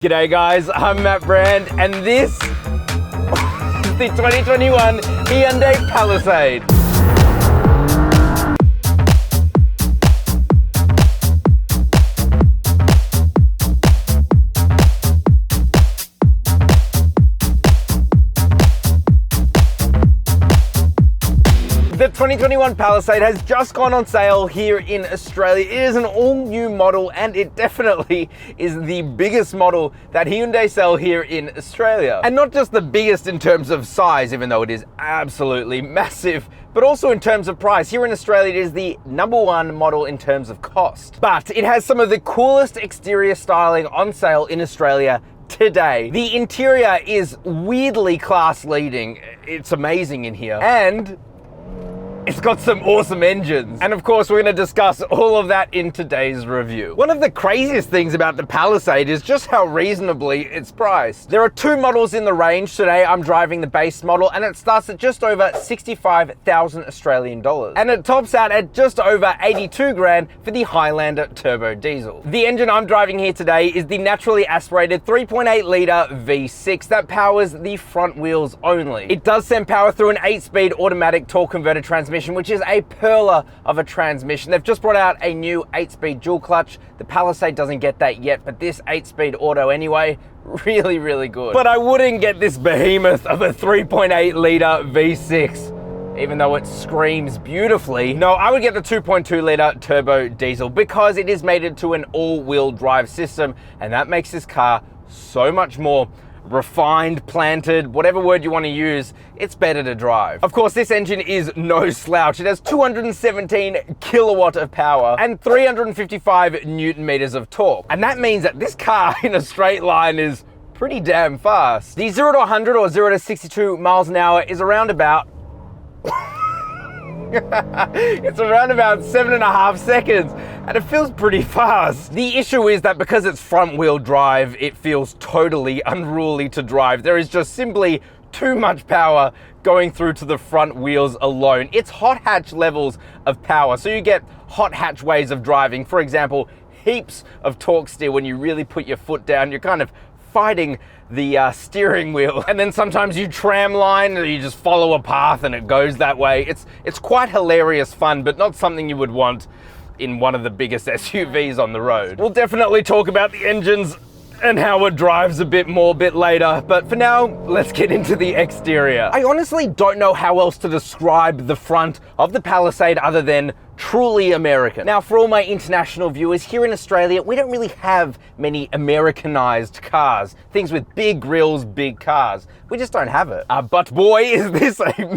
G'day guys, I'm Matt Brand and this is the 2021 Hyundai Palisade. The 2021 Palisade has just gone on sale here in Australia. It is an all-new model and it definitely is the biggest model that Hyundai sell here in Australia. And not just the biggest in terms of size, even though it is absolutely massive, but also in terms of price. Here in Australia, it is the #1 model in terms of cost. But it has some of the coolest exterior styling on sale in Australia today. The interior is weirdly class leading. It's amazing in here. And it's got some awesome engines. And of course, we're going to discuss all of that in today's review. One of the craziest things about the Palisade is just how reasonably it's priced. There are two models in the range. Today, I'm driving the base model and it starts at just over 65,000 Australian dollars. And it tops out at just over 82 grand for the Highlander turbo diesel. The engine I'm driving here today is the naturally aspirated 3.8 litre V6 that powers the front wheels only. It does send power through an 8-speed automatic torque converter transmission, which is a pearler of a transmission. They've just brought out a new 8-speed dual clutch. The Palisade doesn't get that yet, but this 8-speed auto anyway, really good. But I wouldn't get this behemoth of a 3.8 litre V6, even though it screams beautifully. No, I would get the 2.2 litre turbo diesel because it is mated to an all-wheel drive system, and that makes this car so much more refined, planted, whatever word you want to use, it's better to drive. Of course, this engine is no slouch. It has 217 kilowatt of power and 355 newton meters of torque. And that means that this car in a straight line is pretty damn fast. The 0 to 100 or 0 to 62 miles an hour is around about it's around about 7.5 seconds, and it feels pretty fast. The issue is that because it's front wheel drive, it feels totally unruly to drive. There is just simply too much power going through to the front wheels alone. It's hot hatch levels of power, so you get hot hatch ways of driving. For example, heaps of torque steer when you really put your foot down. You're kind of fighting the steering wheel, and then sometimes you tram line, or you just follow a path and it goes that way. It's quite hilarious fun, but not something you would want in one of the biggest SUVs on the road. We'll definitely talk about the engines and how it drives a bit later, but for now, let's get into the exterior. I honestly don't know how else to describe the front of the Palisade other than truly American. Now, for all my international viewers, here in Australia, we don't really have many Americanized cars. Things with big grills, big cars. We just don't have it. But boy, is this a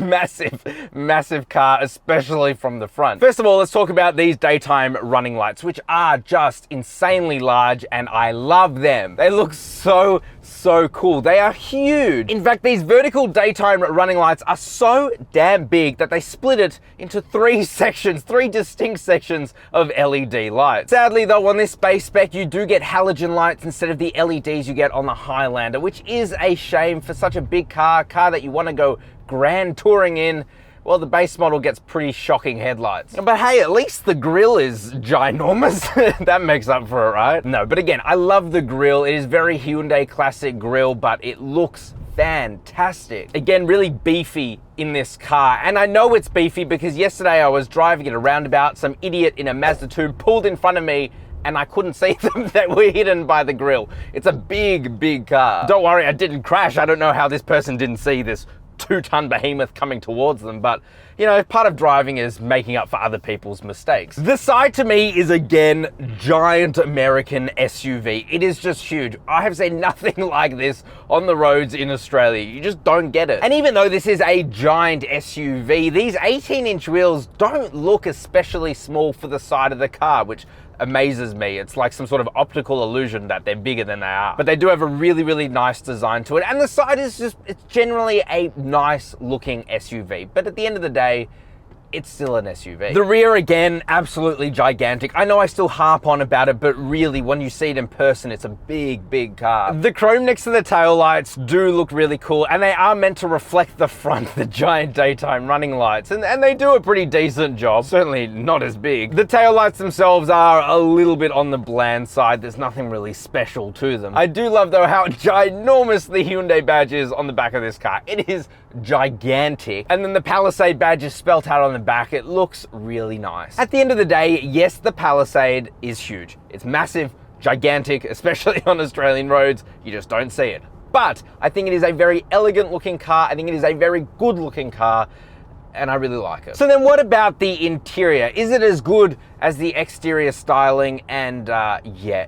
massive car, especially from the front. First of all, let's talk about these daytime running lights, which are just insanely large, and I love them. They look so cool. They are huge. In fact, these vertical daytime running lights are so damn big that they split it into three distinct sections of LED lights. Sadly though, on this base spec, you do get halogen lights instead of the LEDs you get on the Highlander, which is a shame for such a big car that you want to go grand touring in. Well, the base model gets pretty shocking headlights. But hey, at least the grille is ginormous. That makes up for it, right? No, but again, I love the grille. It is very Hyundai classic grille, but it looks fantastic. Again, really beefy in this car. And I know it's beefy because yesterday I was driving at a roundabout. Some idiot in a Mazda 2 pulled in front of me and I couldn't see them. They were hidden by the grille. It's a big car. Don't worry, I didn't crash. I don't know how this person didn't see this 2-ton behemoth coming towards them, but you know, part of driving is making up for other people's mistakes. The side to me is again giant American SUV. It is just huge. I have seen nothing like this on the roads in Australia. You just don't get it. And even though this is a giant SUV, these 18-inch wheels don't look especially small for the side of the car, which amazes me. It's like some sort of optical illusion that they're bigger than they are. But they do have a really nice design to it. And the side is just, it's generally a nice looking SUV. But at the end of the day, it's still an SUV. The rear, again, absolutely gigantic. I know I still harp on about it, but really, when you see it in person, it's a big, big car. The chrome next to the taillights do look really cool, and they are meant to reflect the front, the giant daytime running lights, and they do a pretty decent job. Certainly not as big. The taillights themselves are a little bit on the bland side. There's nothing really special to them. I do love, though, how ginormous the Hyundai badge is on the back of this car. It is gigantic. And then the Palisade badge is spelt out on the back. It looks really nice. At the end of the day, yes, the Palisade is huge. It's massive, gigantic, especially on Australian roads. You just don't see it. But I think it is a very elegant looking car. I think it is a very good looking car, and I really like it. So then what about the interior? Is it as good as the exterior styling? And yeah.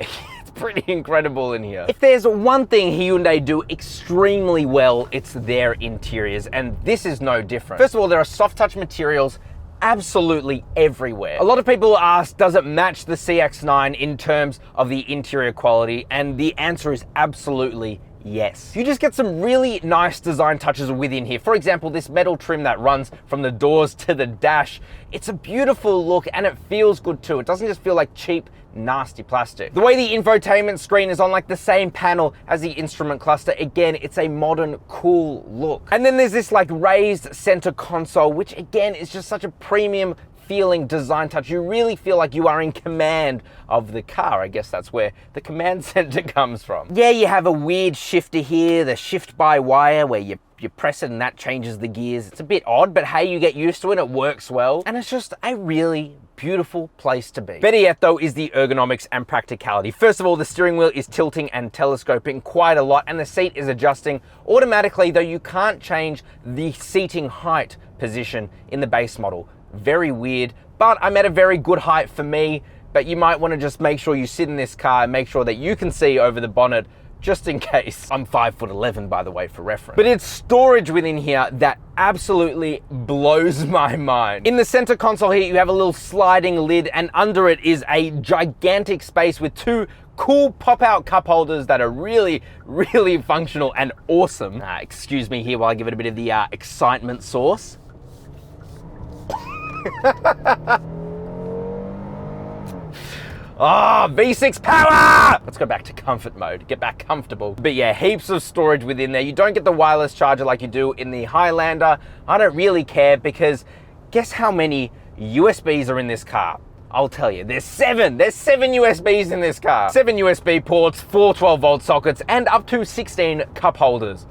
Pretty incredible in here. If there's one thing Hyundai do extremely well, it's their interiors, and this is no different. First of all, there are soft touch materials absolutely everywhere. A lot of people ask, does it match the CX-9 in terms of the interior quality? And the answer is absolutely yes. You just get some really nice design touches within here. For example, this metal trim that runs from the doors to the dash. It's a beautiful look, and it feels good too. It doesn't just feel like cheap, nasty plastic. The way the infotainment screen is on like the same panel as the instrument cluster, again, it's a modern, cool look. And then there's this like raised center console, which again is just such a premium feeling design touch. You really feel like you are in command of the car. I guess that's where the command center comes from. Yeah, you have a weird shifter here, the shift by wire, where you press it and that changes the gears. It's a bit odd, but hey, you get used to it, it works well. And it's just a really beautiful place to be. Better yet though is the ergonomics and practicality. First of all, the steering wheel is tilting and telescoping quite a lot, and the seat is adjusting automatically, though you can't change the seating height position in the base model. Very weird, but I'm at a very good height for me, but you might want to just make sure you sit in this car and make sure that you can see over the bonnet, just in case. I'm 5'11", by the way, for reference. But it's storage within here that absolutely blows my mind. In the center console here, you have a little sliding lid, and under it is a gigantic space with two cool pop-out cup holders that are really, really functional and awesome. Excuse me here while I give it a bit of the excitement sauce. Oh, V6 power! Let's go back to comfort mode, get back comfortable. But yeah, heaps of storage within there. You don't get the wireless charger like you do in the Highlander. I don't really care, because guess how many USBs are in this car? I'll tell you, there's 7 USBs in this car. 7 USB ports, 4 12-volt sockets, and up to 16 cup holders.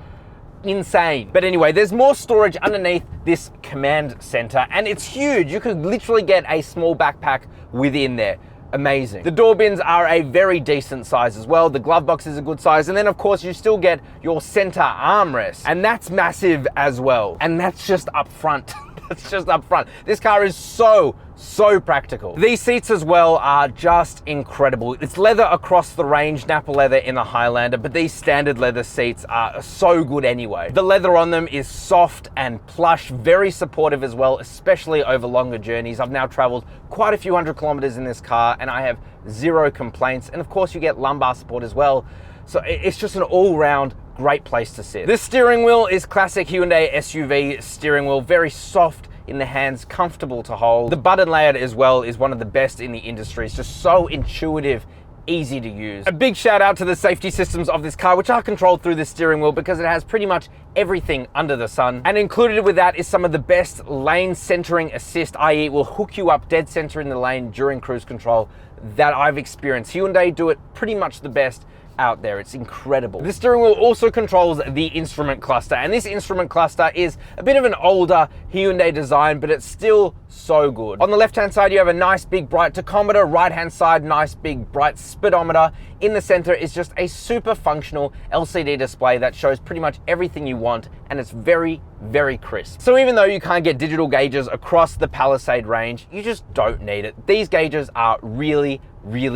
Insane. But anyway, there's more storage underneath this command center, and it's huge. You could literally get a small backpack within there. Amazing. The door bins are a very decent size as well. The glove box is a good size. And then of course you still get your center armrest, and that's massive as well. And that's just up front. That's just up front. This car is so practical. These seats as well are just incredible. It's leather across the range, Nappa leather in the Highlander, but these standard leather seats are so good anyway. The leather on them is soft and plush, very supportive as well, especially over longer journeys. I've now traveled quite a few hundred kilometers in this car, and I have 0 complaints. And of course you get lumbar support as well. So it's just an all-round great place to sit. This steering wheel is classic Hyundai SUV steering wheel, very soft in the hands, comfortable to hold. The button layout as well is one of the best in the industry. It's just so intuitive, easy to use. A big shout out to the safety systems of this car, which are controlled through the steering wheel, because it has pretty much everything under the sun. And included with that is some of the best lane centering assist, i.e. it will hook you up dead center in the lane during cruise control, that I've experienced. Hyundai do it pretty much the best out there. It's incredible. The steering wheel also controls the instrument cluster, and this instrument cluster is a bit of an older Hyundai design, but it's still so good. On the left hand side you have a nice big bright tachometer, right hand side nice big bright speedometer. In the center is just a super functional LCD display that shows pretty much everything you want, and it's very crisp. So even though you can't get digital gauges across the Palisade range, you just don't need it. These gauges are really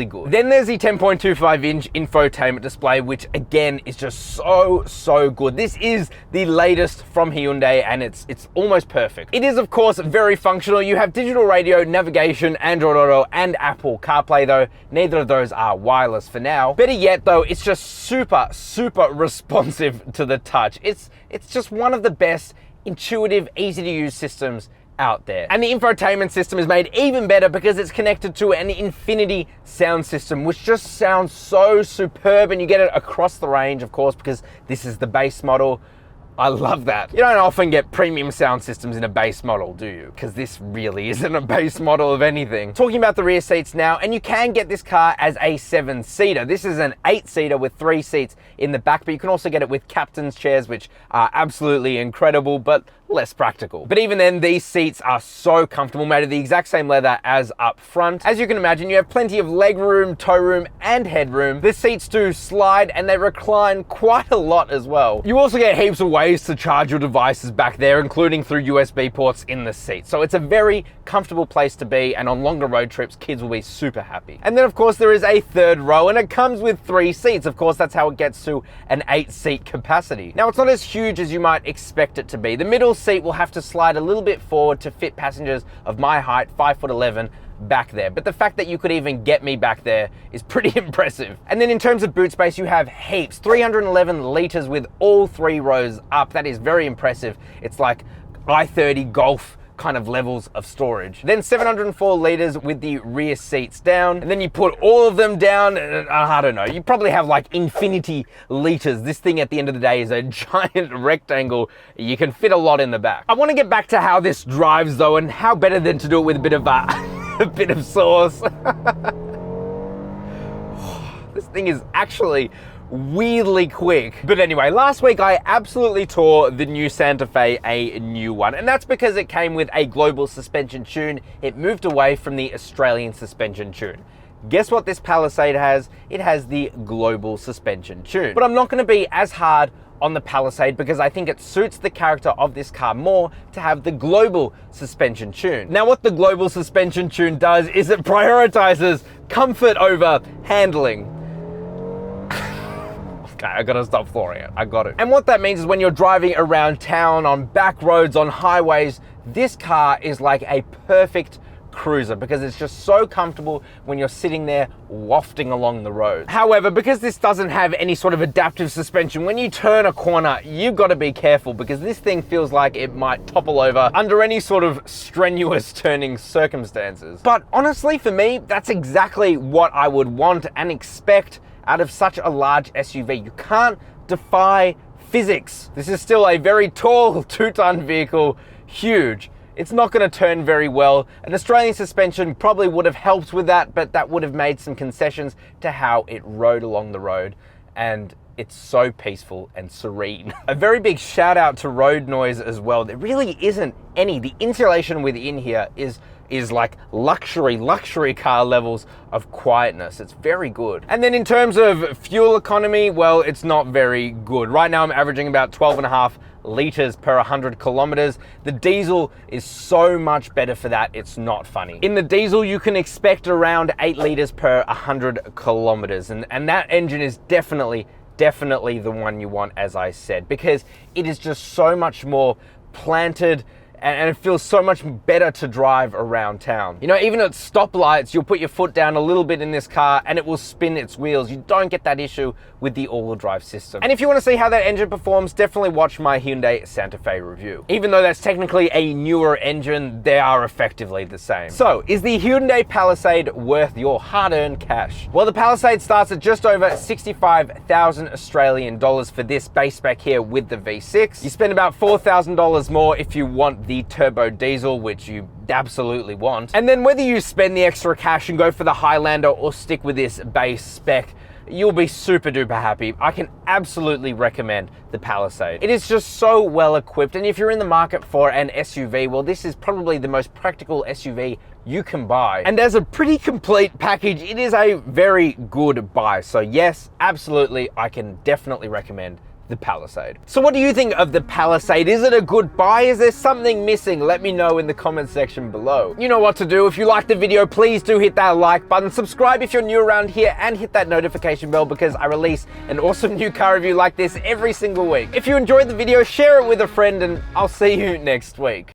good. Then there's the 10.25-inch infotainment display, which again is just so good. This is the latest from Hyundai, and it's almost perfect. It is of course very functional. You have digital radio, navigation, Android Auto, and Apple CarPlay, though neither of those are wireless for now. Better yet though, it's just super responsive to the touch. It's just one of the best intuitive, easy to use systems out there. And the infotainment system is made even better because it's connected to an infinity sound system, which just sounds so superb, and you get it across the range, of course, because this is the base model. I love that. You don't often get premium sound systems in a base model, do you? Because this really isn't a base model of anything. Talking about the rear seats now, and you can get this car as a 7-seater. This is an 8-seater with 3 seats in the back, but you can also get it with captain's chairs, which are absolutely incredible, but less practical. But even then, these seats are so comfortable, made of the exact same leather as up front. As you can imagine, you have plenty of leg room, toe room, and headroom. The seats do slide and they recline quite a lot as well. You also get heaps of ways to charge your devices back there, including through USB ports in the seat. So it's a very comfortable place to be, and on longer road trips, kids will be super happy. And then of course there is a 3rd row, and it comes with 3 seats. Of course, that's how it gets to an 8-seat capacity. Now, it's not as huge as you might expect it to be. The middle seat will have to slide a little bit forward to fit passengers of my height, 5'11", back there. But the fact that you could even get me back there is pretty impressive. And then in terms of boot space, you have heaps, 311 liters with all 3 rows up. That is very impressive. It's like i30 Golf kind of levels of storage. Then 704 liters with the rear seats down, and then you put all of them down, and I don't know, you probably have like infinity liters. This thing at the end of the day is a giant rectangle. You can fit a lot in the back. I want to get back to how this drives though, and how better than to do it with a bit of a bit of sauce. This thing is actually weirdly quick. But anyway, last week I absolutely tore the new Santa Fe a new one, and that's because it came with a global suspension tune. It moved away from the Australian suspension tune. Guess what this Palisade has? It has the global suspension tune. But I'm not going to be as hard on the Palisade because I think it suits the character of this car more to have the global suspension tune. Now, what the global suspension tune does is it prioritizes comfort over handling. Okay, I gotta stop flooring it. I got it. And what that means is when you're driving around town, on back roads, on highways, this car is like a perfect cruiser because it's just so comfortable when you're sitting there wafting along the road. However, because this doesn't have any sort of adaptive suspension, when you turn a corner, you've got to be careful because this thing feels like it might topple over under any sort of strenuous turning circumstances. But honestly, for me, that's exactly what I would want and expect out of such a large SUV. You can't defy physics. This is still a very tall 2-ton vehicle, huge. It's not going to turn very well. An Australian suspension probably would have helped with that, but that would have made some concessions to how it rode along the road, and it's so peaceful and serene. A very big shout out to road noise as well. There really isn't any. The insulation within here is like luxury car levels of quietness. It's very good. And then in terms of fuel economy, well, it's not very good. Right now I'm averaging about 12.5 liters per 100 kilometers. The diesel is so much better for that, it's not funny. In the diesel, you can expect around 8 liters per 100 kilometers. And that engine is definitely the one you want, as I said, because it is just so much more planted, and it feels so much better to drive around town. You know, even at stoplights, you'll put your foot down a little bit in this car and it will spin its wheels. You don't get that issue with the all-wheel drive system. And if you want to see how that engine performs, definitely watch my Hyundai Santa Fe review. Even though that's technically a newer engine, they are effectively the same. So, is the Hyundai Palisade worth your hard-earned cash? Well, the Palisade starts at just over 65,000 Australian dollars for this base spec here with the V6. You spend about $4,000 more if you want the turbo diesel, which you absolutely want. And then whether you spend the extra cash and go for the Highlander or stick with this base spec, you'll be super duper happy. I can absolutely recommend the Palisade. It is just so well equipped, and if you're in the market for an SUV, well, this is probably the most practical SUV you can buy. And as a pretty complete package, it is a very good buy. So yes, absolutely, I can definitely recommend the Palisade. So what do you think of the Palisade? Is it a good buy? Is there something missing? Let me know in the comment section below. You know what to do. If you liked the video, please do hit that like button. Subscribe if you're new around here, and hit that notification bell because I release an awesome new car review like this every single week. If you enjoyed the video, share it with a friend, and I'll see you next week.